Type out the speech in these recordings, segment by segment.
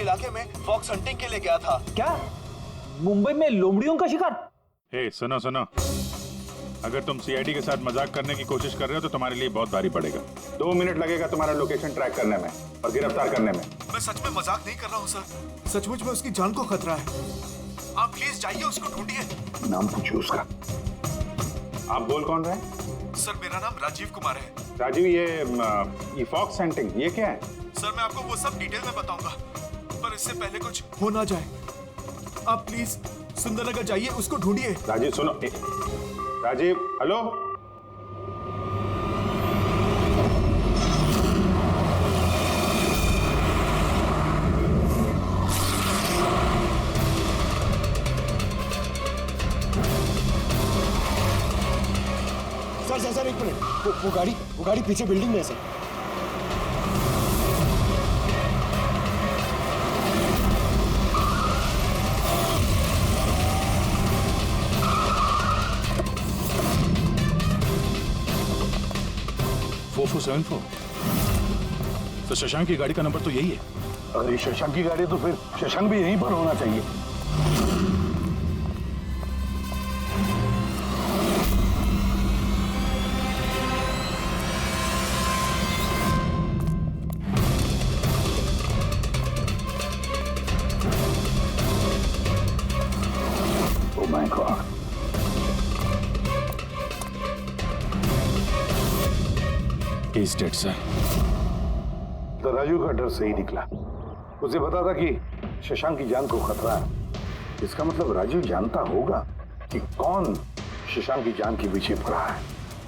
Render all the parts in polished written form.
इलाके में fox hunting के लिए गया था। क्या मुंबई में लोमड़ियों का शिकार? हे सुनो सुनो, अगर तुम सीआईडी के साथ मजाक करने की कोशिश कर रहे हो तो तुम्हारे लिए बहुत भारी पड़ेगा। 2 मिनट लगेगा तुम्हारा लोकेशन ट्रैक करने में और गिरफ्तार करने में। मैं सच में मजाक नहीं कर रहा हूँ सर, सचमुच में उसकी जान को खतरा है। आप प्लीज जाइए, उसको ढूंढिए। नाम पूछिए उसका। आप बोल कौन रहे हैं? सर मेरा नाम राजीव कुमार है। राजीव, ये फॉक्स हंटिंग ये क्या है? सर मैं आपको वो सब डिटेल में बताऊंगा, पर इससे पहले कुछ हो ना जाए, आप प्लीज सुंदरनगर जाइए, उसको ढूंढिए। राजीव सुनो, राजीव हेलो। सर एक मिनट, वो गाड़ी पीछे बिल्डिंग में है सर। तो शशांक की गाड़ी का नंबर तो यही है। अगर ये शशांक की गाड़ी है तो फिर शशांक भी यहीं पर होना चाहिए। Oh my God. He's dead, sir. तो राजू का डर सही निकला। उसे पता था कि शशांक की जान को खतरा है। इसका मतलब राजू जानता होगा कि कौन शशांक की जान के पीछे पड़ा है।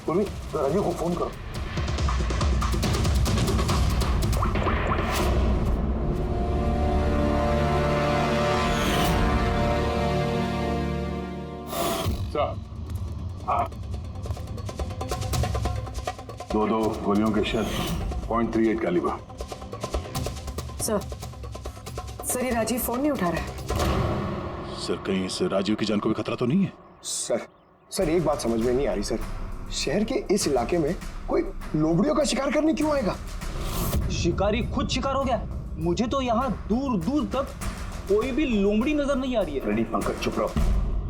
पूर्वी, तो राजू को फोन करो। हाँ। 2 गोलियों के शट, .38 कैलिबर। सर ये राजीव फोन नहीं उठा रहा है। सर कहीं इस राजीव की जान को भी खतरा तो नहीं है? सर एक बात समझ में नहीं आ रही सर, शहर के इस इलाके में कोई लोमड़ियों का शिकार करने क्यों आएगा? शिकारी खुद शिकार हो गया। मुझे तो यहाँ दूर दूर तक कोई भी लोमड़ी नजर नहीं आ रही है। रेडी पंकज, चुप रहो।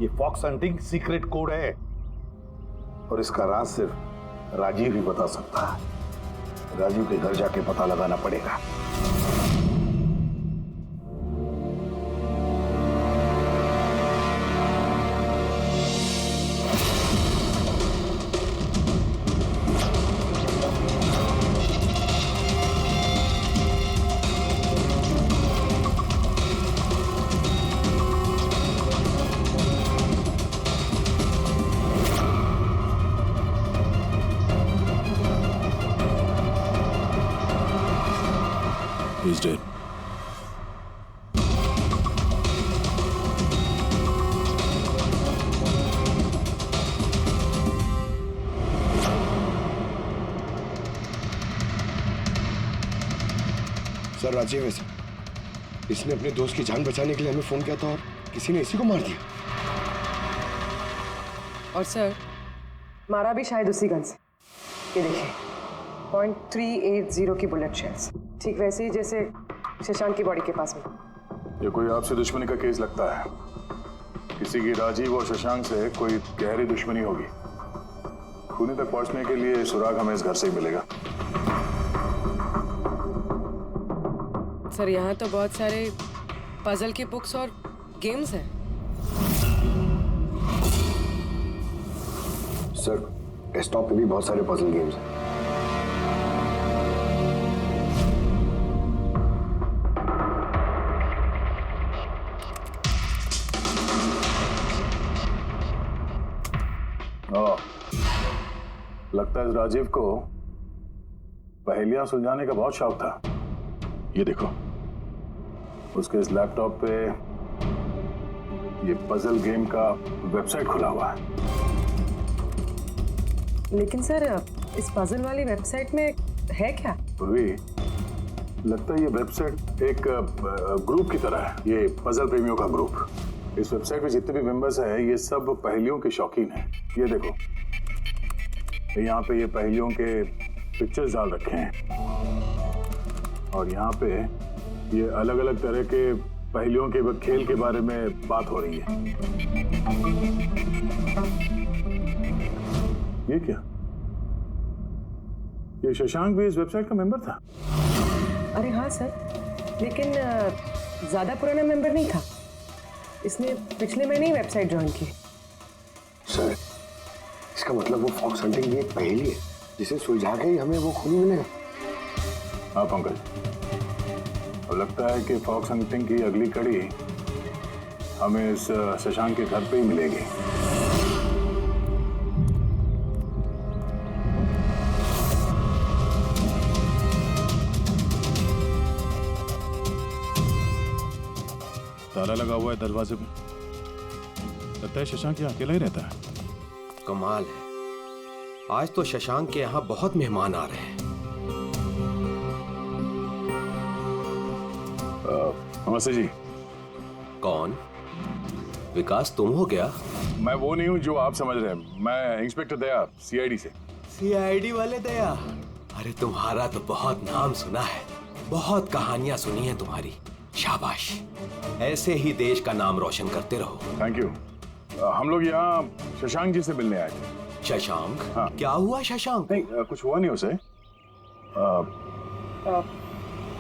ये फॉक्स हंटिंग सीक्रेट कोड है और इसका राज सिर्फ राजीव ही बता सकता है। राजीव के घर जाके पता लगाना पड़ेगा। He's dead. सर राजीव है सर, इसने अपने दोस्त की जान बचाने के लिए हमें फोन किया था और किसी ने इसी को मार दिया। और सर मारा भी शायद उसी गन से। ये देखिए .380 की बुलेट शेल्स, ठीक वैसे ही जैसे शशांक की बॉडी के पास में। ये कोई आपसे दुश्मनी का केस लगता है। किसी की राजीव और शशांक से कोई गहरी दुश्मनी होगी। खूनी तक पहुंचने के लिए सुराग हमें इस घर से ही मिलेगा। सर यहाँ तो बहुत सारे पजल की बुक्स और गेम्स हैं। सर डेस्कटॉप पे भी बहुत सारे पजल गेम्स हैं। लगता है इस राजीव को पहेलियां सुलझाने का बहुत शौक था। ये देखो, उसके इस लैपटॉप पे ये पजल गेम का वेबसाइट खुला हुआ है। लेकिन सर इस पजल वाली वेबसाइट में है क्या? पूर्वी, लगता है ये वेबसाइट एक ग्रुप की तरह है। ये पजल प्रेमियों का ग्रुप। इस वेबसाइट पे जितने भी मेंबर्स हैं ये सब पहेलियों के शौकीन हैं। ये देखो, यहाँ पे ये पहेलियों के पिक्चर्स डाल रखे हैं और यहाँ पे ये अलग अलग तरह के पहेलियों के खेल के बारे में बात हो रही है। ये क्या? ये शशांक भी इस वेबसाइट का मेंबर था? अरे हाँ सर, लेकिन ज्यादा पुराना मेंबर नहीं था। इसने पिछले महीने ही वेबसाइट ज्वाइन की। सर, इसका मतलब वो फॉक्स हंटिंग भी एक पहेली है जिसे सुलझा के ही हमें वो खून मिलेगा। हाँ पंकज, अब लगता है कि फॉक्स हंटिंग की अगली कड़ी हमें इस शशांक के घर पे ही मिलेगी। ताला लगा हुआ है दरवाजे पे। लगता है शशांक यहाँ अकेला ही रहता है। कमाल है, आज तो शशांक के यहाँ बहुत मेहमान आ रहे हैं। नमस्ते जी। कौन? विकास तुम हो क्या? मैं वो नहीं हूँ जो आप समझ रहे हैं। मैं इंस्पेक्टर दया, सीआईडी से। सीआईडी वाले दया? अरे तुम्हारा तो बहुत नाम सुना है, बहुत कहानियां सुनी है तुम्हारी। शाबाश, ऐसे ही देश का नाम रोशन करते रहो। Thank you. हम लोग यहाँ शशांक जी से मिलने आए थे। शशांक? हाँ। क्या हुआ शशांक? नहीं, कुछ हुआ नहीं उसे।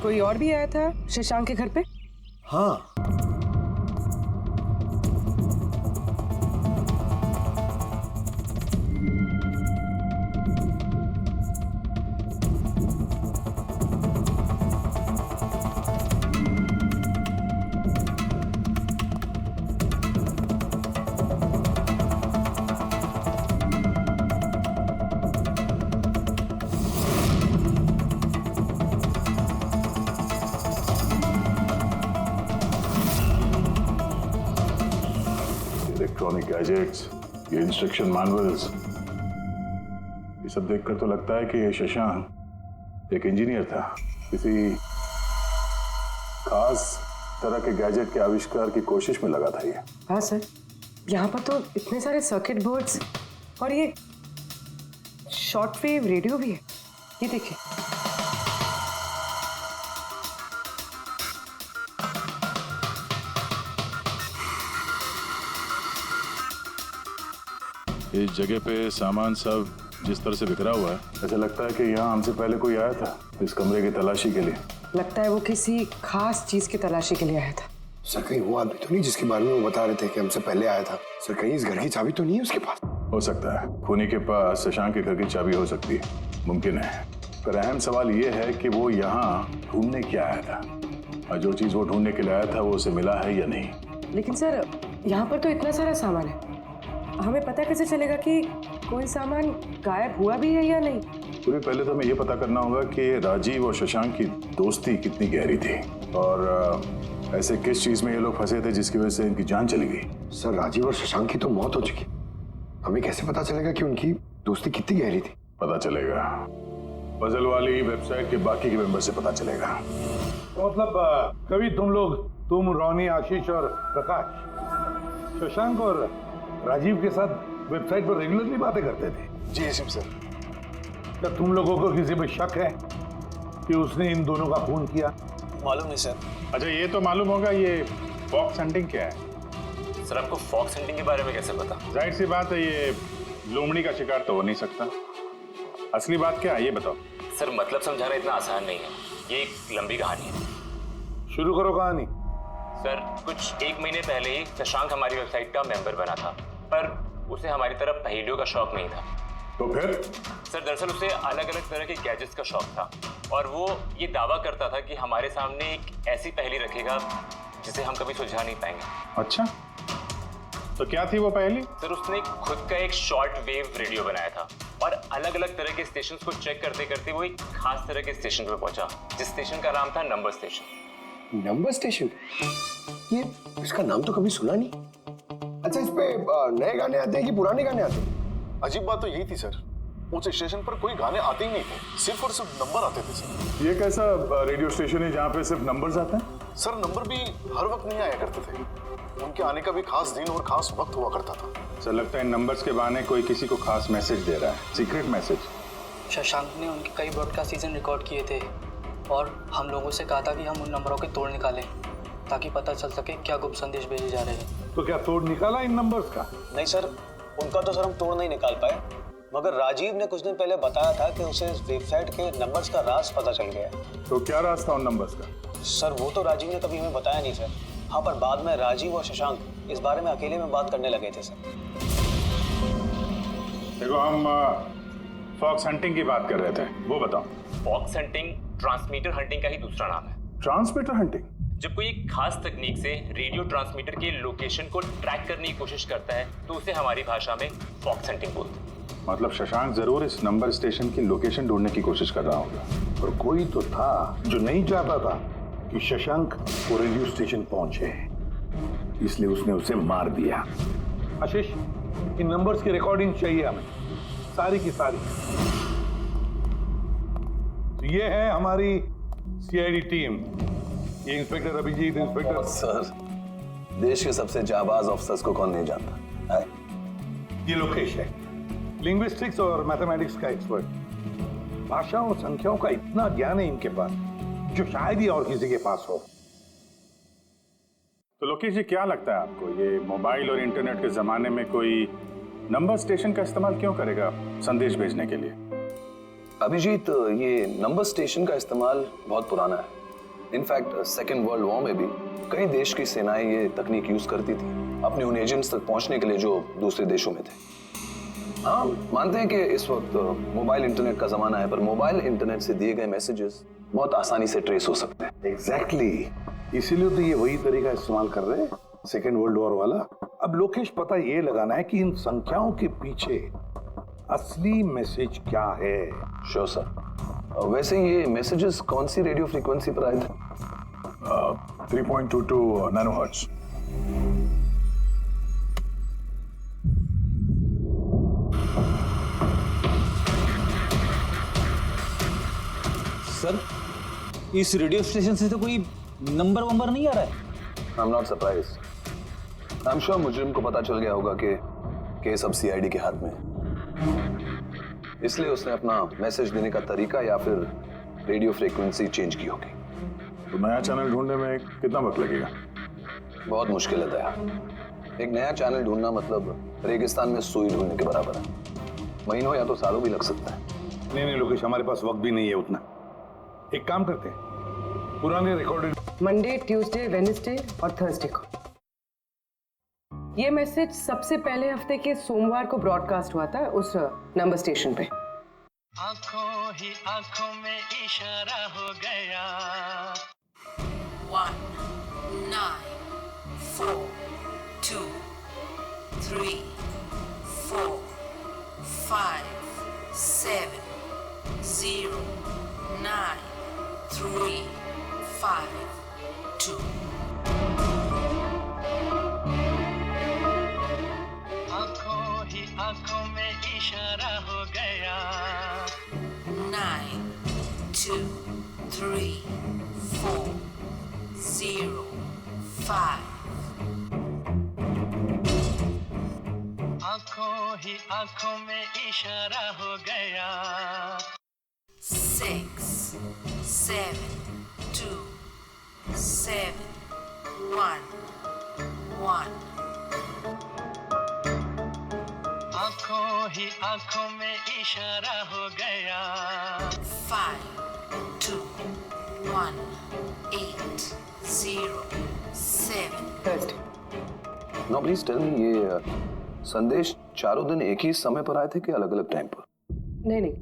कोई और भी आया था शशांक के घर पे? हाँ, इलेक्ट्रॉनिक गैजेट्स, ये इंस्ट्रक्शन मैनुअल्स, ये सब देखकर तो लगता है कि ये शशांक एक इंजीनियर था। किसी खास तरह के गैजेट के आविष्कार की कोशिश में लगा था ये। हाँ सर, यहाँ पर तो इतने सारे सर्किट बोर्ड्स और ये शॉर्ट वेव रेडियो भी है। ये देखिए। इस जगह पे सामान सब जिस तरह से बिखरा हुआ है, ऐसा लगता है कि यहाँ हमसे पहले कोई आया था इस कमरे की तलाशी के लिए। लगता है वो किसी खास चीज की तलाशी के लिए आया था। सर, कहीं वो आदमी तो नहीं जिसके बारे में वो बता रहे थे कि हमसे पहले आया था? सर, कहीं इस घर की चाबी तो नहीं है उसके पास? हो सकता है खूनी के पास शशांक के घर की चाबी हो सकती है, मुमकिन है। पर अहम सवाल ये है कि वो यहाँ ढूंढने क्या आया था, और जो चीज वो ढूंढने के लिए आया था वो उसे मिला है या नहीं। लेकिन सर, यहाँ पर तो इतना सारा सामान है, हमें पता कैसे चलेगा कि कोई सामान गायब हुआ भी है या नहीं? पूरी पहले तो हमें ये पता करना होगा कि राजीव और शशांक की दोस्ती कितनी गहरी थी, और ऐसे किस चीज में ये लोग फंसे थे जिसकी वजह से इनकी जान चली गई। सर, राजीव और शशांक की तो मौत हो चुकी, हमें कैसे पता चलेगा कि उनकी दोस्ती कितनी गहरी थी? पता चलेगा, पजल वाली वेबसाइट के बाकी के मेंबर से पता चलेगा। तो मतलब कभी तुम रोनी, आशीष और प्रकाश शशांक और राजीव के साथ वेबसाइट पर रेगुलरली बातें करते थे? जी एसएम सर। क्या तुम लोगों को किसी पे शक है कि उसने इन दोनों का खून किया? मालूम नहीं सर। अच्छा ये तो मालूम होगा, ये फॉक्स हंटिंग क्या है? सर आपको फॉक्स हंटिंग के बारे में कैसे पता? जाहिर सी बात है, ये लोमड़ी का शिकार तो हो नहीं सकता। असली बात क्या है ये बताओ। सर मतलब समझाना इतना आसान नहीं है, ये एक लंबी कहानी है। शुरू करो कहानी। सर कुछ 1 महीने पहले ही शशांक हमारी वेबसाइट का मेंबर बना था, पर उसे हमारी तरफ पहेलियों का शौक नहीं था। तो फिर? सर दरअसल उसे अलग अलग तरह के गैजेट्स का शौक था, और वो ये दावा करता था कि हमारे सामने एक ऐसी पहेली रखेगा जिसे हम कभी सुलझा नहीं पाएंगे। अच्छा, तो क्या थी वो पहेली? सर उसने खुद का एक शॉर्ट वेव रेडियो बनाया था, और अलग अलग तरह के स्टेशंस को चेक करते करते वो एक खास तरह के स्टेशन पे पहुंचा, जिस स्टेशन का नाम था नंबर स्टेशन। Number station? ये इसका नाम तो कभी सुना नहीं। अच्छा, इस पे नए गाने आते हैं कि पुराने गाने आते हैं? अजीब बात तो यही थी सर, उस स्टेशन पर कोई गाने आते ही नहीं थे, सिर्फ और सिर्फ नंबर आते थे सर। ये कैसा रेडियो स्टेशन है जहाँ पे सिर्फ नंबर्स आते हैं? सर नंबर भी हर वक्त नहीं आया करते थे, उनके आने का भी खास दिन और खास वक्त हुआ करता था। सर लगता है इन नंबर्स के बहाने कोई किसी को खास मैसेज दे रहा है, सीक्रेट मैसेज। शशांक ने उनके कई ब्रॉडकास्ट सीजन रिकॉर्ड किए थे, और हम लोगों से कहा था कि हम उन नंबरों के तोड़ निकालें ताकि पता चल सके क्या गुप्त संदेश भेजे जा रहे हैं। तो क्या तोड़ निकाला इन नंबर्स का? नहीं सर, उनका तो सर हम तोड़ नहीं निकाल पाए, मगर राजीव ने कुछ दिन पहले बताया था कि उसे इस वेबसाइट के नंबर्स का राज पता चल गया। तो क्या राज था उन नंबर्स का? सर वो तो राजीव ने कभी हमें बताया नहीं सर। हाँ, पर बाद में राजीव और शशांक इस बारे में अकेले में बात करने लगे थे सर। देखो, हम फॉक्स हंटिंग की बात कर रहे थे, वो बताओ। फॉक्स हंटिंग ट्रांसमीटर हंटिंग का ही दूसरा नाम है। Transmitter hunting? जब कोई एक खास तकनीक से रेडियो ट्रांसमीटर के लोकेशन को ट्रैक करने की कोशिश करता है तो उसे हमारी भाषा में फॉक्स हंटिंग बोलते हैं। मतलब शशांक जरूर इस नंबर स्टेशन की लोकेशन ढूंढने की कोशिश कर रहा होगा। और कोई तो था जो नहीं चाहता था कि शशांक वो रेडियो स्टेशन पहुंचे, इसलिए उसने उसे मार दिया। आशीष, इन नंबर्स की रिकॉर्डिंग चाहिए हमें, सारी की सारी। तो ये है हमारी सीआईडी टीम। ये इंस्पेक्टर अभिजीत, इंस्पेक्टर सर, देश के सबसे जाबाज ऑफिसर्स को कौन नहीं जानता है? ये लोकेश है, लिंग्विस्टिक्स और मैथमेटिक्स का एक्सपर्ट। भाषा और संख्याओं का इतना ज्ञान है इनके पास जो शायद ही और किसी के पास हो। तो लोकेश जी, क्या लगता है आपको, ये मोबाइल और इंटरनेट के जमाने में कोई नंबर स्टेशन का इस्तेमाल क्यों करेगा संदेश भेजने के लिए? अभिजीत, ये नंबर स्टेशन का इस्तेमाल बहुत पुराना है। इनफैक्ट सेकेंड वर्ल्ड वॉर में भी कई देश की सेनाएं ये तकनीक यूज करती थी अपने उन एजेंट्स तक पहुंचने के लिए जो दूसरे देशों में थे। हाँ, मानते हैं कि इस वक्त मोबाइल इंटरनेट का जमाना है, पर मोबाइल इंटरनेट से दिए गए मैसेजेस बहुत आसानी से ट्रेस हो सकते हैं। एग्जैक्टली, इसीलिए तो ये वही तरीका इस्तेमाल कर रहे हैं, सेकेंड वर्ल्ड वॉर वाला। अब लोकेश, पता ये लगाना है कि इन संख्याओं के पीछे असली मैसेज क्या है। Sure sir. वैसे ये मैसेजेस कौन सी रेडियो फ्रीक्वेंसी पर आए थे? 3.22 नैनोहर्ट्ज। सर, इस रेडियो स्टेशन से तो कोई नंबर वंबर नहीं आ रहा है। I am not surprised. I am sure मुजरिम को पता चल गया होगा कि केस अब सीआईडी के हाथ में है, इसलिए उसने अपना मैसेज देने का तरीका या फिर रेडियो फ्रीक्वेंसी चेंज की होगी। तो नया चैनल ढूंढने में कितना वक्त लगेगा? बहुत मुश्किल है दया। एक नया चैनल ढूंढना मतलब रेगिस्तान में सुई ढूंढने के बराबर है। महीनों या तो सालों भी लग सकता है। नहीं लोकेश, हमारे पास वक्त भी नहीं है उतना। एक काम करते हैं, पुराने रिकॉर्डेड मंडे, ट्यूसडे, वेडनेसडे और थर्सडे को। ये मैसेज सबसे पहले हफ्ते के सोमवार को ब्रॉडकास्ट हुआ था उस नंबर स्टेशन पे। आंखों ही आंखों में इशारा हो गया। 1 9 4 2 3 4 5 7 0 9 3 5 2। आंखों ही आंखों में इशारा हो गया। 9 2 3 4 0 5। आंखों ही आंखों में इशारा हो गया। 6 7 2 7 1 1। आंखों ही आंखों में इशारा हो गया। 5 2 1 8 0 7। नो प्लीज टेल मी, ये संदेश चारों दिन एक ही समय पर आए थे कि अलग अलग टाइम पर? नहीं,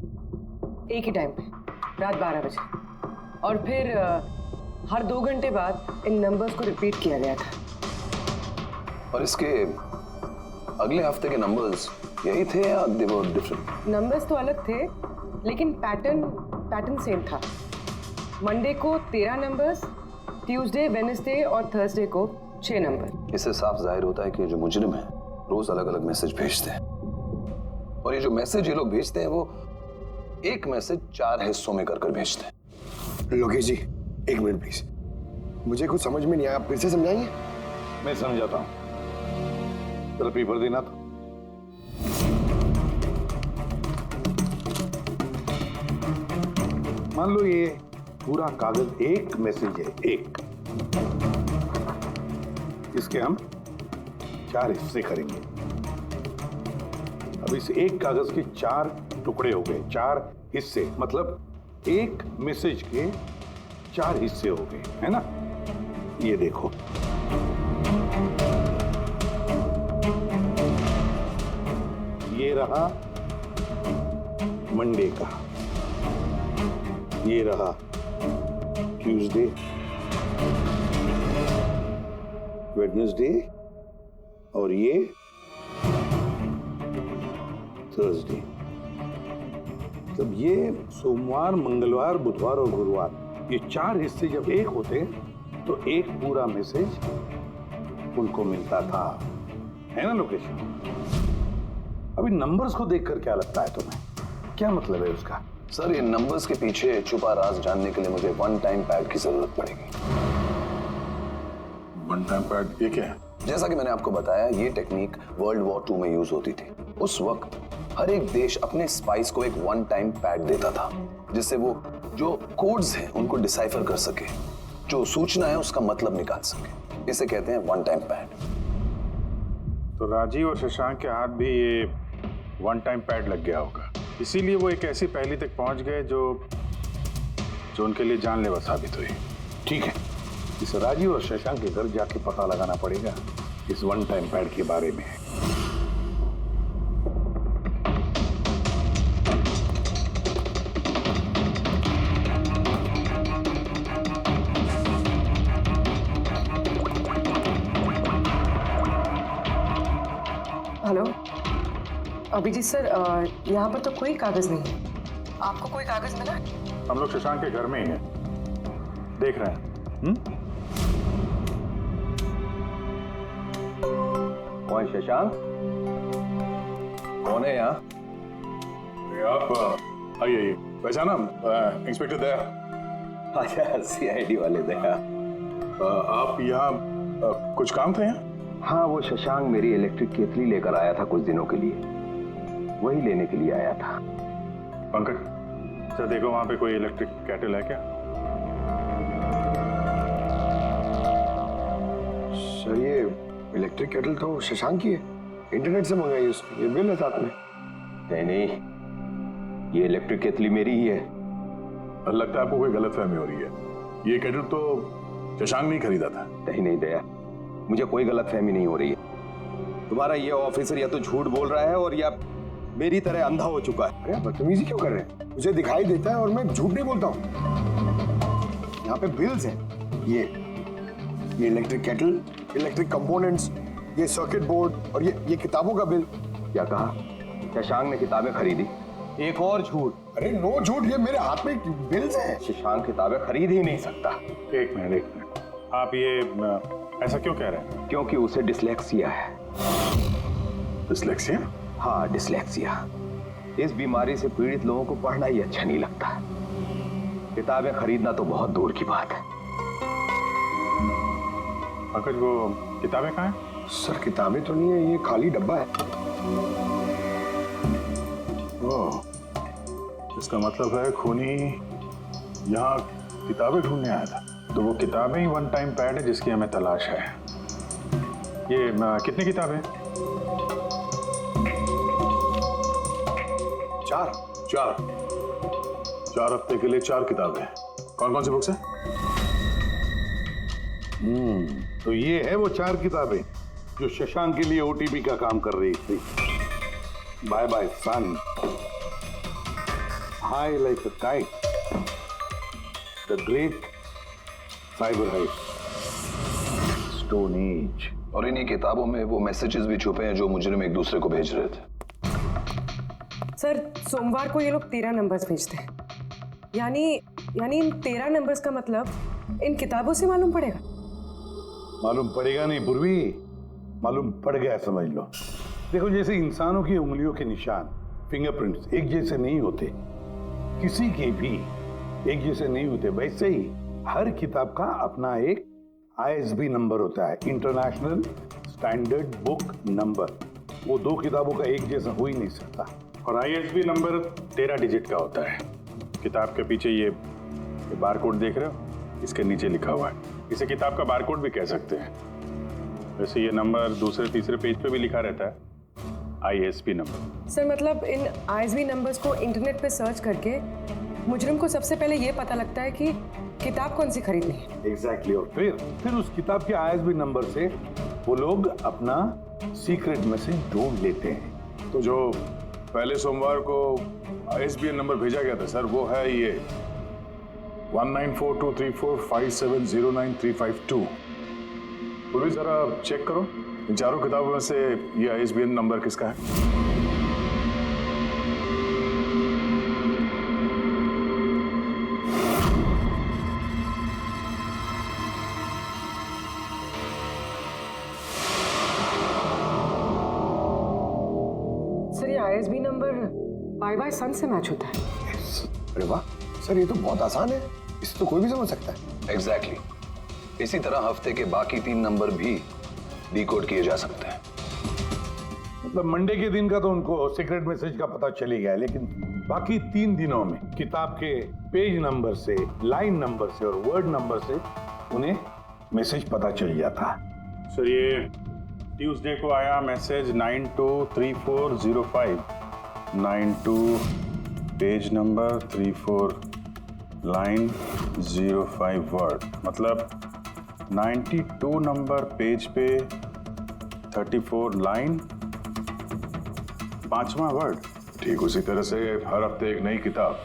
एक ही टाइम पे, रात 12 बजे। और फिर हर 2 घंटे बाद इन नंबर्स को रिपीट किया गया था। और इसके अगले हफ्ते के नंबर्स यही थे या दे वर डिफरेंट? नंबर्स तो अलग थे, लेकिन पैटर्न सेम था। मंडे को 13 नंबर्स, ट्यूसडे, वेडनेसडे और थर्सडे को 6 नंबर। इससे साफ जाहिर होता है कि जो मुजरिम है रोज अलग अलग मैसेज भेजते हैं, और ये जो मैसेज ये लोग भेजते हैं वो एक मैसेज 4 हिस्सों में कर भेजते हैं। लोकेश जी, 1 मिनट प्लीज, मुझे कुछ समझ में नहीं आया, आप फिर से समझाएंगे? मैं समझाता हूं, तेरा पेपर देना था। मान लो ये पूरा कागज एक मैसेज है, एक। इसके हम 4 हिस्से करेंगे। अब इस एक कागज के 4 टुकड़े हो गए, 4 हिस्से, मतलब एक मैसेज के 4 हिस्से हो गए, है ना? ये देखो, ये रहा मंडे का, ये रहा ट्यूसडे, वेडनेसडे और ये थर्सडे। तब ये सोमवार, मंगलवार, बुधवार और गुरुवार, ये 4 हिस्से जब एक होते तो एक पूरा मैसेज उनको मिलता था, है ना लोकेशन? अभी नंबर्स को देखकर क्या लगता है तुम्हें, क्या मतलब है उसका? सर, ये नंबर्स के पीछे छुपा राज जानने के लिए मुझे वन टाइम पैड की जरूरत पड़ेगी। वन टाइम पैड ये क्या है? जैसा कि मैंने आपको बताया, ये टेक्निक वर्ल्ड वॉर 2 में यूज होती थी। उस वक्त हर एक देश अपने स्पाइस को एक वन टाइम पैड देता था, जिससे वो जो कोड्स हैं उनको डिसाइफर कर सके, जो सूचना है उसका मतलब निकाल सके। इसे कहते हैं वन टाइम पैड। तो राजीव और शशांक के हाथ भी ये वन टाइम पैड लग गया होगा, इसीलिए वो एक ऐसी पहेली तक पहुंच गए जो उनके लिए जानलेवा साबित हुई। ठीक है, इस राजीव और शशांक के घर जाके पता लगाना पड़ेगा इस वन टाइम पैड के बारे में। हेलो अभिजीत सर, यहाँ पर तो कोई कागज नहीं है। आपको कोई कागज मिला? हम लोग शशांक के घर में ही हैं, देख रहे हैं। कौन शशांक? कौन है यहाँ? आप आइए, पहचाना? इंस्पेक्टर दया। अच्छा, सीआईडी वाले दया। आप यहाँ कुछ काम थे यहाँ? हाँ, वो शशांक मेरी इलेक्ट्रिक केतली लेकर आया था कुछ दिनों के लिए, वही लेने के लिए आया था। पंकज, सर देखो वहां पे कोई इलेक्ट्रिक केटल है क्या? सर, ये इलेक्ट्रिक केटल तो शशांक की है, इंटरनेट से मंगाई उसने, ये बिल है साथ में। नहीं, ये इलेक्ट्रिक केतली मेरी ही है। लगता है आपको कोई गलतफहमी हो रही है, ये केटल तो शशांक नहीं खरीदा था। नहीं दया, मुझे कोई गलतफहमी नहीं हो रही है। तुम्हारा ये ऑफिसर या तो झूठ बोल रहा है और या मेरी तरह अंधा हो चुका है। अरे बदतमीजी क्यों कर रहे हैं? मुझे दिखाई देता है और मैं झूठ नहीं बोलता हूँ। यहाँ पे बिल्स हैं, ये इलेक्ट्रिक केटल, इलेक्ट्रिक कंपोनेंट्स, ये सर्किट बोर्ड और ये किताबों का बिल। क्या कहा? शशांक ने किताबें खरीदी? एक और झूठ। अरे नो झूठ, ये मेरे हाथ में बिल्स हैं। शशांक किताबें खरीद ही नहीं सकता। एक मिनट, आप ये ऐसा क्यों कह रहे हैं? क्योंकि उसे डिसलेक्सिया है। डिसलेक्सिया? हाँ, डिसलेक्सिया। इस बीमारी से पीड़ित लोगों को पढ़ना ही अच्छा नहीं लगता। किताबें खरीदना तो बहुत दूर की बात है। पंकज, वो किताबें कहाँ हैं? सर, किताबें तो नहीं है, ये खाली डब्बा है। ओह, इसका मतलब है खूनी यहाँ किताबें ढूंढने आया था। तो वो किताबें ही वन टाइम पैड है जिसकी हमें तलाश है। ये कितनी किताबें? 4 हफ्ते के लिए 4 किताबें। कौन कौन सी बुक्स है? तो ये है वो 4 किताबें जो शशांक के लिए ओटीपी का काम कर रही थी। Bye bye son, high like a kite, the great cyber heist, stone age. और इन्हीं किताबों में वो मैसेजेस भी छुपे हैं जो मुजरिम एक दूसरे को भेज रहे थे। सर, सोमवार को ये लोग 13 नंबर्स भेजते हैं, यानी इन 13 नंबर्स का मतलब इन किताबों से मालूम पड़ेगा। मालूम पड़ेगा नहीं पूर्वी, मालूम पड़ गया समझ लो। देखो, जैसे इंसानों की उंगलियों के निशान, फिंगरप्रिंट्स एक जैसे नहीं होते, किसी के भी एक जैसे नहीं होते, वैसे ही हर किताब का अपना एक ISB नंबर होता है, इंटरनेशनल स्टैंडर्ड बुक नंबर। वो 2 किताबों का एक जैसा हो ही नहीं सकता। और ISB नंबर 13 डिजिट का होता है। किताब के पीछे ये ये बारकोड देख रहे हो? इसके नीचे लिखा हुआ है। इसे किताब का बारकोड भी कह सकते हैं। वैसे ये नंबर दूसरे तीसरे पेज पे भी लिखा रहता है, ISB नंबर। सर मतलब इन ISB नंबर्स को इंटरनेट पे सर्च करके मुजरिम को सबसे पहले ये पता लगता है कि किताब कौन सी खरीदनी है। एग्जैक्टली और फिर उस किताब के ISB नंबर से वो लोग अपना सीक्रेट मैसेज ढूंढ लेते हैं। तो जो पहले सोमवार को ISBN नंबर भेजा गया था सर, वो है ये 19423457099352। पूरी जरा चेक करो इन चारों किताबों में से ये ISBN नंबर किसका है। सर ये ISB नंबर बाय सन से मैच होता है। अरे वाह सर, ये तो बहुत आसान है, इसे तो कोई भी समझ सकता है। एग्जैक्टली। इसी तरह हफ्ते के बाकी 3 नंबर भी डिकोड किए जा सकते हैं। मतलब मंडे के दिन का तो उनको सीक्रेट मैसेज का पता चली गया, लेकिन बाकी 3 दिनों में किताब के पेज नंबर से, लाइन नंबर से और वर्ड नंबर से उन्हें मैसेज पता चल जाता है। सर ये ट्यूसडे को आया message 923405, 92 page number 34 line 05 word, मतलब 92 नंबर पेज पे 34 लाइन 5वां वर्ड। ठीक उसी तरह से हर हफ्ते एक नई किताब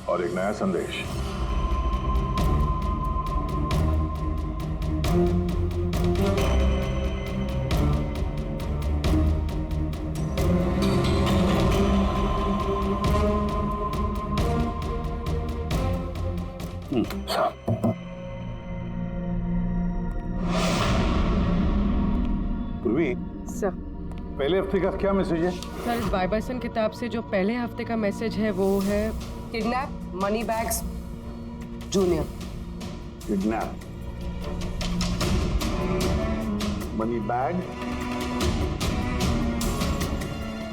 और एक नया संदेश। पूर्वी, सर पहले हफ्ते का क्या मैसेज है? सर इस बाय सन किताब से जो पहले हफ्ते का मैसेज है वो है kidnap money bags junior. Kidnap money bag.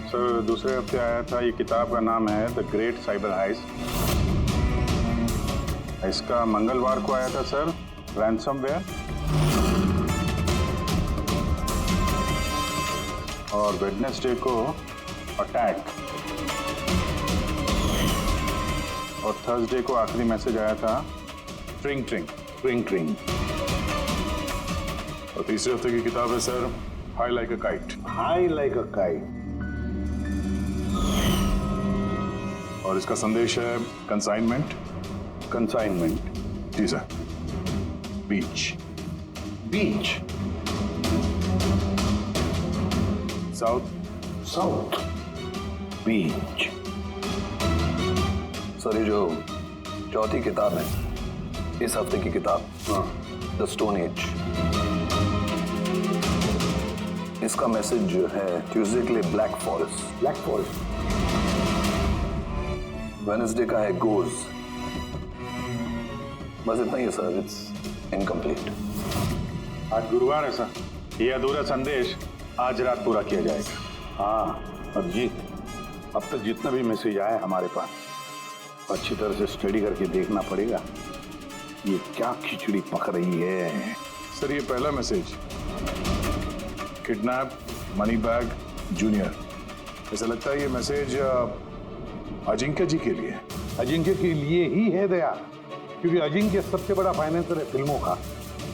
Sir दूसरे हफ्ते आया था, ये किताब का नाम है द ग्रेट साइबर हाइस्ट। इसका मंगलवार को आया था सर रैंसमवेयर, और वेडनेसडे को अटैक, और थर्सडे को आखिरी मैसेज आया था ट्रिंग ट्रिंग ट्रिंग ट्रिंग। और तीसरे हफ्ते की किताब है sir high like a kite. High like a kite. और इसका संदेश है कंसाइनमेंट। कंसाइनमेंट जी सर। बीच बीच साउथ साउथ बीच। सर ये जो चौथी किताब है, इस हफ्ते की किताब द स्टोन एज, इसका मैसेज जो है ट्यूसडे के लिए black forest. Black forest. Wednesday का है गोज। बस इतना ही है सर, इट्स इनकम्प्लीट। आज गुरुवार है सर, ये अधूरा संदेश आज रात पूरा किया जाएगा। हाँ अभिजीत, अब तक जितना भी मैसेज आया हमारे पास अच्छी तरह से स्टडी करके देखना पड़ेगा ये क्या खिचड़ी पक रही है। सर ये पहला message kidnap money bag junior, ऐसा लगता है ये मैसेज अजिंक्य जी के लिए। अजिंक्य के लिए ही है दया, क्योंकि अजिंक्य सबसे बड़ा फाइनेंसर है फिल्मों का,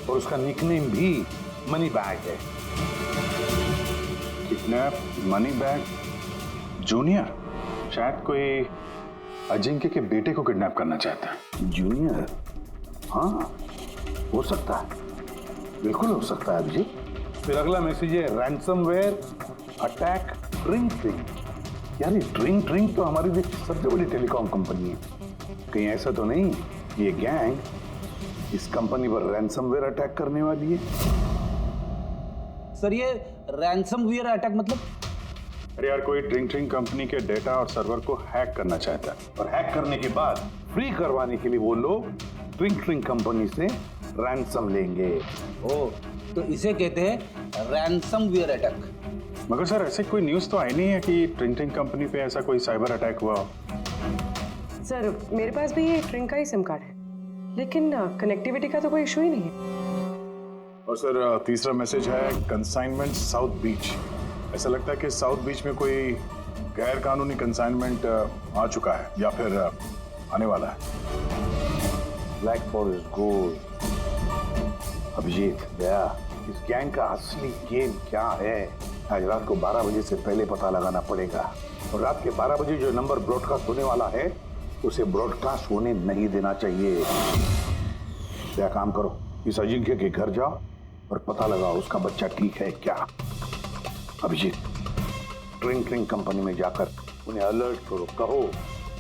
और उसका निकनेम भी मनी बैग है। किडनैप मनी बैग जूनियर, शायद कोई अजिंक्य के बेटे को किडनैप करना चाहता है। जूनियर? हाँ हो सकता है, बिल्कुल हो सकता है अभिजीत। फिर अगला मैसेज है रैंसमवेयर अटैक ट्रिंग ट्रिंग। यार ये ट्रिंग ट्रिंग तो हमारी देश की सबसे बड़ी टेलीकॉम कंपनी है, कहीं ऐसा तो नहीं ये गैंग इस कंपनी पर रैंसमवेयर अटैक करने वाली है? सर ये रैंसमवेयर अटैक मतलब? अरे यार कोई ट्रिंग ट्रिंग कंपनी के डेटा और सर्वर को हैक करना चाहता है, और हैक करने के बाद फ्री करवाने के लिए वो लोग ट्रिंग ट्रिंग कंपनी से रैंसम लेंगे। ओ, तो इसे कहते हैं रैंसमवेयर अटैक। मगर सर ऐसे कोई न्यूज़ तो आई नहीं है कि ट्रिंग ट्रिंग कंपनी पे ऐसा कोई साइबर अटैक हुआ हो। सर मेरे पास भी ये ट्रिंग का ही सिम कार्ड है। लेकिन कनेक्टिविटी का तो कोई इशू ही नहीं है। और सर तीसरा मैसेज है कंसाइनमेंट साउथ बीच। ऐसा लगता है कि साउथ बीच में कोई गैर कानूनी कंसाइनमेंट आ चुका है या फिर आने वाला है। Black forest gold. Abhijeet Daya, इस गैंग का असली गेम क्या है? आज रात को 12 बजे से पहले पता लगाना पड़ेगा। और रात के 12 बजे जो नंबर ब्रॉडकास्ट होने वाला है उसे ब्रॉडकास्ट होने नहीं देना चाहिए। क्या काम करो, इस अजिंक्य के घर जाओ और पता लगाओ उसका बच्चा ठीक है क्या। अभिजीत, ट्रिंग कंपनी में जाकर उन्हें अलर्ट करो, कहो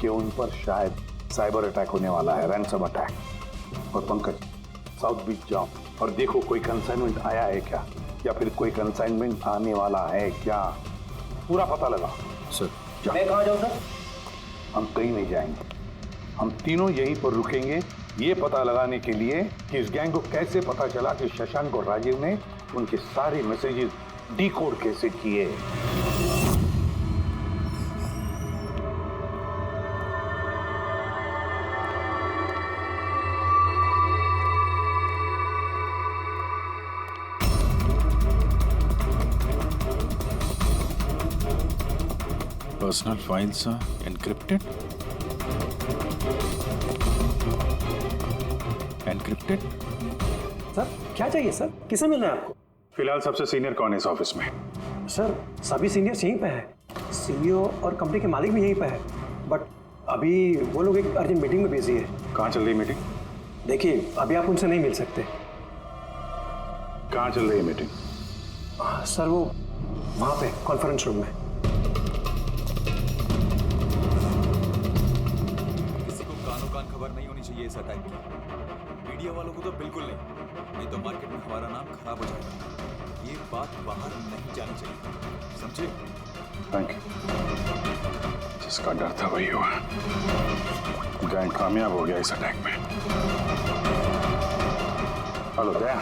कि उन पर शायद साइबर अटैक होने वाला है, रैंसम अटैक। और पंकज, साउथ बीच जाओ और देखो कोई कंसाइनमेंट आया है क्या, या फिर कोई कंसाइनमेंट आने वाला है क्या, पूरा पता लगाओ। सर मैं कहाँ जाऊँ सर? हम कहीं नहीं जाएंगे, हम तीनों यहीं पर रुकेंगे ये पता लगाने के लिए कि इस गैंग को कैसे पता चला कि शशांक और राजीव ने उनके सारे मैसेजेस डिकोड कैसे किए। Personal files encrypted. Encrypted. Sir क्या चाहिए सर, किसे मिलना है आपको? फिलहाल सबसे सीनियर कौन है इस ऑफिस में? सर सभी सीनियर्स यहीं पे है, सीईओ और कंपनी के मालिक भी यहीं पे है, बट अभी वो लोग एक अर्जेंट मीटिंग में बिजी है। कहाँ चल रही मीटिंग? देखिए अभी आप उनसे नहीं मिल सकते। कहाँ चल रही है मीटिंग? सर वो वहाँ पे कॉन्फ्रेंस रूम में। किसी को कानो कान खबर नहीं होनी चाहिए इस अटैक की। मीडिया वालों को तो बिल्कुल नहीं तो मार्केट में हमारा नाम खराब हो जाएगा। ये बात बाहर नहीं जानी चाहिए, समझे? Thank you. जिसका डर था वही हुआ। गैंग कामयाब हो गया इस अटैक में। हेलो दया,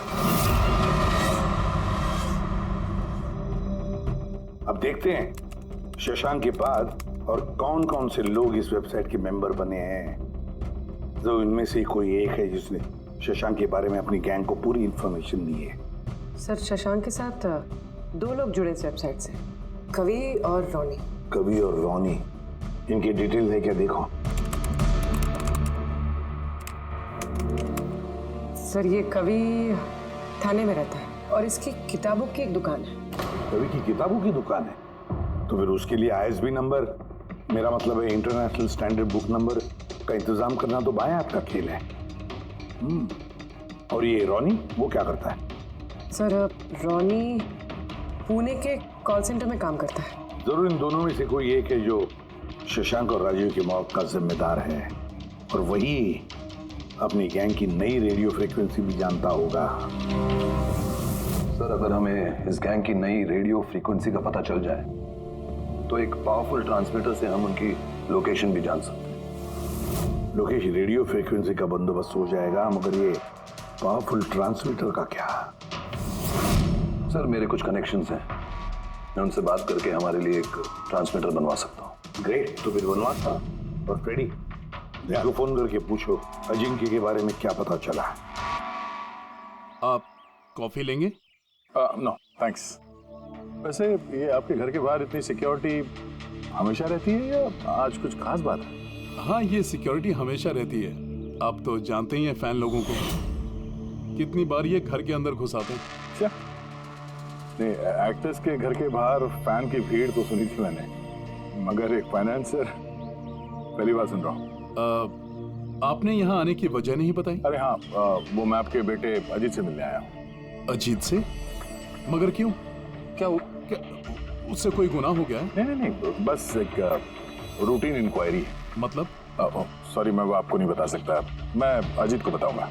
अब देखते हैं शशांक के बाद और कौन कौन से लोग इस वेबसाइट के मेंबर बने हैं। जो इनमें से कोई एक है जिसने शशांक के बारे में अपनी गैंग को पूरी इंफॉर्मेशन दी है। सर शशांक के साथ 2 लोग जुड़े इस वेबसाइट से, कवि और रोनी। कवि और रोनी, इनकी डिटेल है क्या? देखो सर ये कवि थाने में रहता है और इसकी किताबों की एक दुकान है। कवि की किताबों की दुकान है तो फिर उसके लिए ISB नंबर, मेरा मतलब है इंटरनेशनल स्टैंडर्ड बुक नंबर का इंतजाम करना तो बाया आपका खेल है। और ये रोनी वो क्या करता है? सर रोनी पुणे के कॉल सेंटर में काम करता है। जरूर इन दोनों में से कोई एक है जो शशांक और राजीव की मौत का जिम्मेदार है, और वही अपनी गैंग की नई रेडियो फ्रीक्वेंसी भी जानता होगा। सर अगर हमें इस गैंग की नई रेडियो फ्रीक्वेंसी का पता चल जाए तो एक पावरफुल ट्रांसमीटर से हम उनकी लोकेशन भी जान सकते हैं। लोकेशन रेडियो फ्रीक्वेंसी का बंदोबस्त हो जाएगा, मगर ये पावरफुल ट्रांसमीटर का क्या? सर मेरे कुछ कनेक्शंस हैं, मैं उनसे बात करके हमारे लिए एक ट्रांसमीटर बनवा सकता हूँ। ग्रेट, तो फिर बनवाता। और फ्रेडी, देखो फोन करके पूछो अजिंक्य के बारे में क्या पता चला। आप कॉफी लेंगे? No thanks. वैसे ये आपके घर के बाहर इतनी सिक्योरिटी हमेशा रहती है या आज कुछ खास बात है? हाँ, ये सिक्योरिटी हमेशा रहती है। आप तो जानते ही हैं फैन लोगों को, कितनी बार ये घर के अंदर घुस आते हैं। क्या नहीं, एक्टर्स के घर के बाहर फैन की भीड़ तो सुनी थी मैंने, मगर एक फाइनेंसर पहली बार सुन रहा हूँ। आपने यहाँ आने की वजह नहीं बताई? अरे हाँ, वो मैं आपके बेटे अजीत से मिलने आया हूँ। अजीत से? मगर क्यों? क्या उससे कोई गुनाह हो गया है? नहीं, बस एक रूटीन इंक्वायरी है। मतलब? सॉरी, मैं वो आपको नहीं बता सकता, मैं अजीत को बताऊंगा।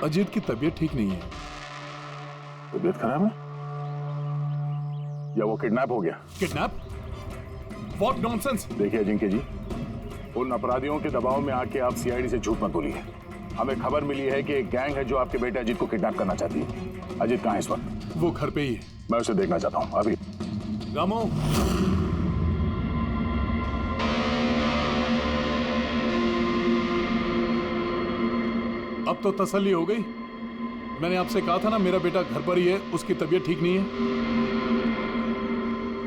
अजीत की तबीयत ठीक नहीं है। तबीयत खराब है या वो किडनैप हो गया? किडनैप? What nonsense! देखिए अजिंक्य जी, उन अपराधियों के दबाव में आके आप CID से झूठ मत बोलिए। हमें खबर मिली है कि एक गैंग है जो आपके बेटे अजीत को किडनैप करना चाहती है। अजीत कहाँ है इस वक्त? वो घर पे ही है। मैं उसे देखना चाहता हूँ अभी। रामो, अब तो तसल्ली हो गई। मैंने आपसे कहा था ना मेरा बेटा घर पर ही है, उसकी तबीयत ठीक नहीं है।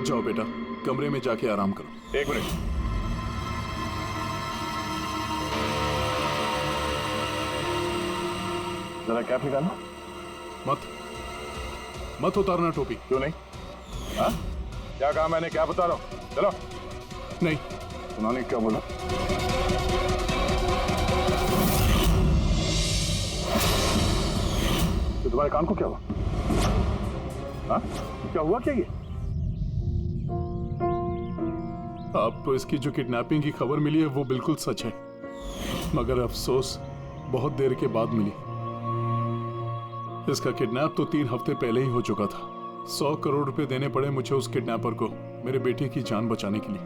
जाओ बेटा, कमरे में जाके आराम करो। एक मिनट, जरा कैप निकालना। मत उतारना टोपी। क्यों नहीं? हाँ? क्या कहा मैंने? क्या बता रहा हूं? चलो। नहीं। उन्होंने क्या बोला? तो तुम्हारे कान को क्या हुआ? हाँ? क्या हुआ क्या ये? आपको इसकी जो किडनैपिंग की खबर मिली है वो बिल्कुल सच है, मगर अफसोस बहुत देर के बाद मिली। इसका किडनैप तो 3 हफ्ते पहले ही हो चुका था। 100 करोड़ रुपए देने पड़े मुझे उस किडनैपर को मेरे बेटे की जान बचाने के लिए।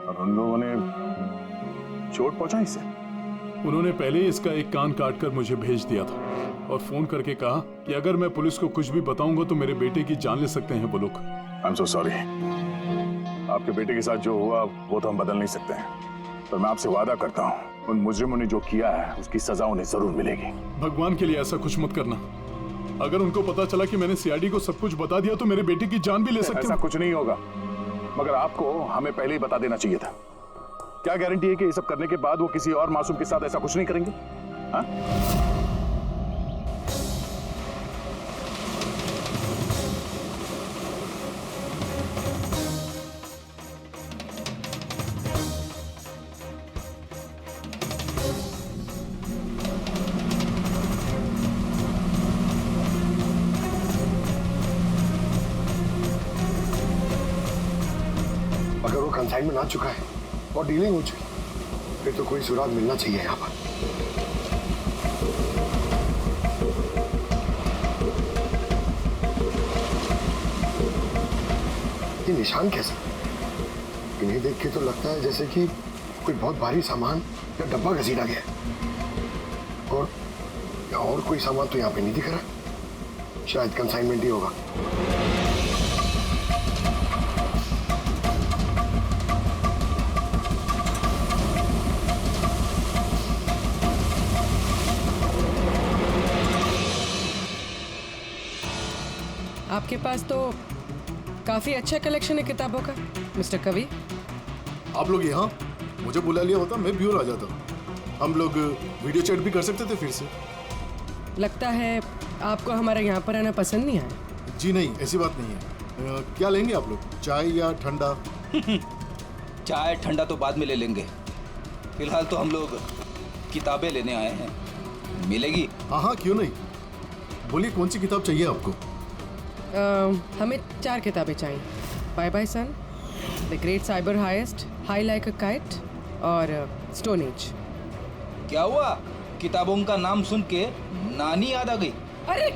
और उन लोगों ने चोट पहुंचाई इसे? उन्होंने पहले ही इसका एक कान काट कर मुझे भेज दिया था और फोन करके कहा कि अगर मैं पुलिस को कुछ भी बताऊंगा तो मेरे बेटे की जान ले सकते हैं वो लोग। I am so sorry. आपके बेटे के साथ जो हुआ वो तो हम बदल नहीं सकते हैं, पर मैं आपसे वादा करता हूँ उन मुजरिमों ने जो किया है उसकी सजा उन्हें जरूर मिलेगी। भगवान के लिए ऐसा कुछ मत करना। अगर उनको पता चला कि मैंने सीआईडी को सब कुछ बता दिया तो मेरे बेटे की जान भी ले सकते हैं। ऐसा कुछ नहीं होगा, मगर आपको हमें पहले ही बता देना चाहिए था। क्या गारंटी है कि ये सब करने के बाद वो किसी और मासूम के साथ ऐसा कुछ नहीं करेंगे? हाँ? अगर वो कंसाइनमेंट आ चुका है और डीलिंग हो चुकी, फिर तो कोई सुराग मिलना चाहिए यहाँ पर। ये निशान कैसा? इन्हें देख के तो लगता है जैसे कि कोई बहुत भारी सामान या डब्बा घसीटा गया है। और कोई सामान तो यहाँ पे नहीं दिख रहा। शायद कंसाइनमेंट ही होगा। आपके पास तो काफी अच्छा कलेक्शन है किताबों का मिस्टर कवि। आप लोग यहाँ मुझे बुला लिया होता मैं ब्यूर आ जाता। हम लोग वीडियो चैट भी कर सकते थे फिर से। लगता है आपको हमारे यहाँ पर आना पसंद नहीं आया। जी नहीं, ऐसी बात नहीं है। क्या लेंगे आप लोग, चाय या ठंडा? चाय ठंडा तो बाद में ले लेंगे, फिलहाल तो हम लोग किताबें लेने आए हैं। मिलेगी? हाँ हाँ, क्यों नहीं। बोलिए कौन सी किताब चाहिए आपको? हमें 4 किताबें चाहिए। Bye bye son, the great cyber heist, high like a kite और स्टोन एज। क्या हुआ? किताबों का नाम सुन के नानी याद आ गई? अरे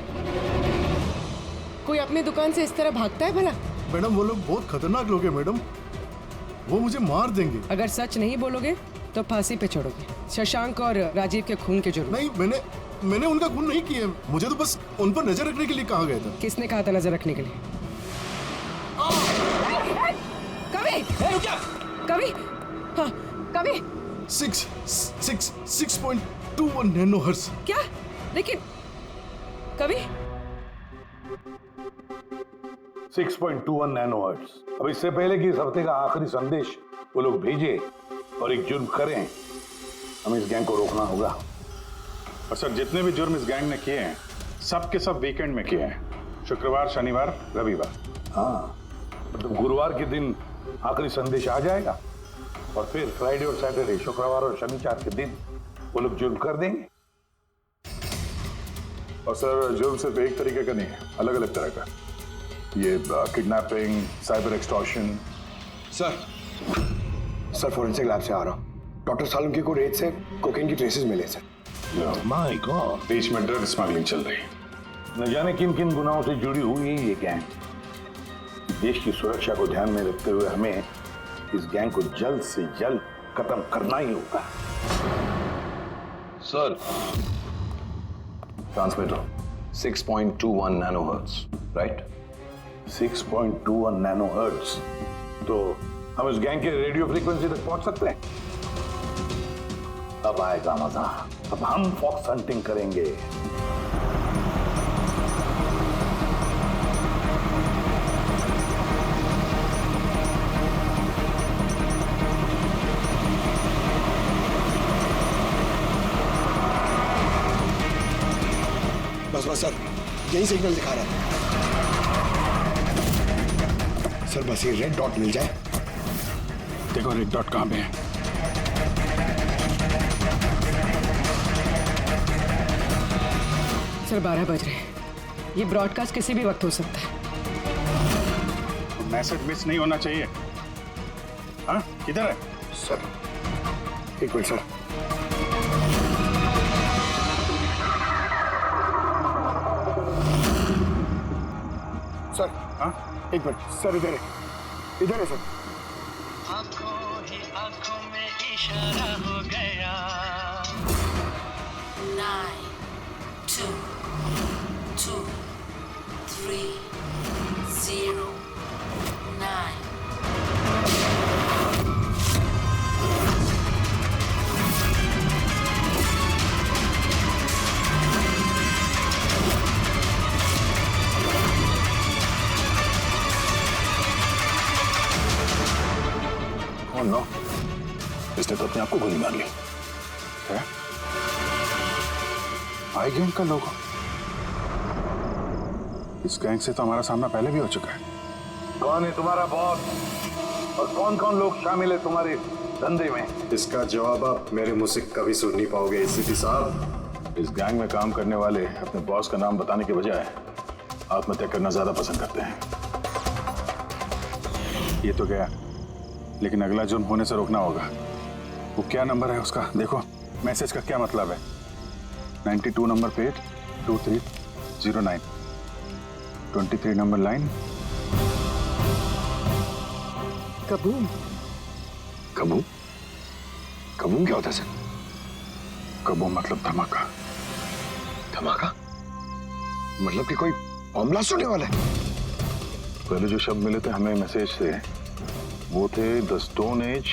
कोई अपनी दुकान से इस तरह भागता है भला? मैडम वो लोग बहुत खतरनाक लोग हैं मैडम, वो मुझे मार देंगे। अगर सच नहीं बोलोगे तो फांसी पे छोड़ोगे। शशांक और राजीव के खून के जुर्म। नहीं, मैंने उनका खून नहीं किया, मुझे तो बस उन पर नजर रखने के लिए कहा गया था। किसने कहा था नजर रखने के लिए? कवि! कवि! हाँ, कवि! 6.21 नैनोहर्ट्ज। क्या? लेकिन कवि 6.21 नैनोहर्ट्ज। अब इससे पहले कि इस हफ्ते का आखिरी संदेश वो लोग भेजे और एक जुर्म करें, हमें इस गैंग को रोकना होगा। और सर, जितने भी जुर्म इस गैंग ने किए हैं सब के सब वीकेंड में किए हैं। शुक्रवार, शनिवार, रविवार। हाँ, तो गुरुवार के दिन आखिरी संदेश आ जाएगा और फिर फ्राइडे और सैटरडे, शुक्रवार और शनिवार के दिन वो लोग जुर्म कर देंगे। और सर, जुर्म सिर्फ एक तरीके का नहीं है, अलग अलग तरह का। ये kidnapping, cyber extortion. Sir forensic lab से आ रहा हूँ। डॉक्टर सालुंके को रेत से कोकेन की ट्रेसेस मिले सर। माय गॉड, बीच में ड्रग स्मगलिंग चल रही है। न जाने किन किन गुनाहों से जुड़ी हुई है ये गैंग। देश की सुरक्षा को ध्यान में रखते हुए हमें इस गैंग को जल्द से जल्द खत्म करना ही होगा। Sir, transmitter 6.21 nanohertz, right? 6.21 nanohertz, तो हम इस गैंग के रेडियो फ्रीक्वेंसी तक पहुंच सकते हैं। अब आएगा मजा, अब हम फॉक्स हंटिंग करेंगे। बस बस सर, यही सिग्नल दिखा रहा है सर। बस ये रेड डॉट मिल जाए। देखो रेड डॉट कहाँ पे है? सर 12 बज रहे हैं। ये ब्रॉडकास्ट किसी भी वक्त हो सकता है। मैसेज मिस नहीं होना चाहिए। हाँ, किधर है सर? एक मिनट सर। सर हाँ, एक मिनट सर, इधर है सर। आंखों ही आंखों में इशारा हो गया। 9, 2, 2, 3, 0, 9. Oh no, इसने तो अपने आप को गोली मार ली है। आई गैंग का लोगो। इस गैंग से तो हमारा सामना पहले भी हो चुका है। कौन है तुम्हारा बॉस और कौन कौन लोग शामिल है तुम्हारे धंधे में? इसका जवाब आप मेरे मुंह से कभी सुन नहीं पाओगे एसीपी साहब। इस गैंग में काम करने वाले अपने बॉस का नाम बताने के बजाय आत्महत्या करना ज्यादा पसंद करते हैं। ये तो गया, लेकिन अगला जुर्म होने से रोकना होगा। वो क्या नंबर है उसका देखो। मैसेज का क्या मतलब है? 92 number page 2309, 23 number line. Kaboom. Kaboom? Kaboom क्या होता है सर? कबूम मतलब धमाका। धमाका मतलब कि कोई बम ब्लास्ट होने वाला है? पहले जो शब्द मिले थे हमें मैसेज से वो थे the stone age,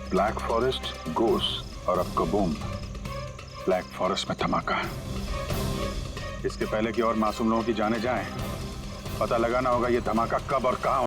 black forest, ghost, और अब कबूम, ब्लैक फॉरेस्ट में धमाका। इसके पहले कि और मासूम लोगों की जाने जाएं, पता लगाना होगा ये धमाका कब और कहां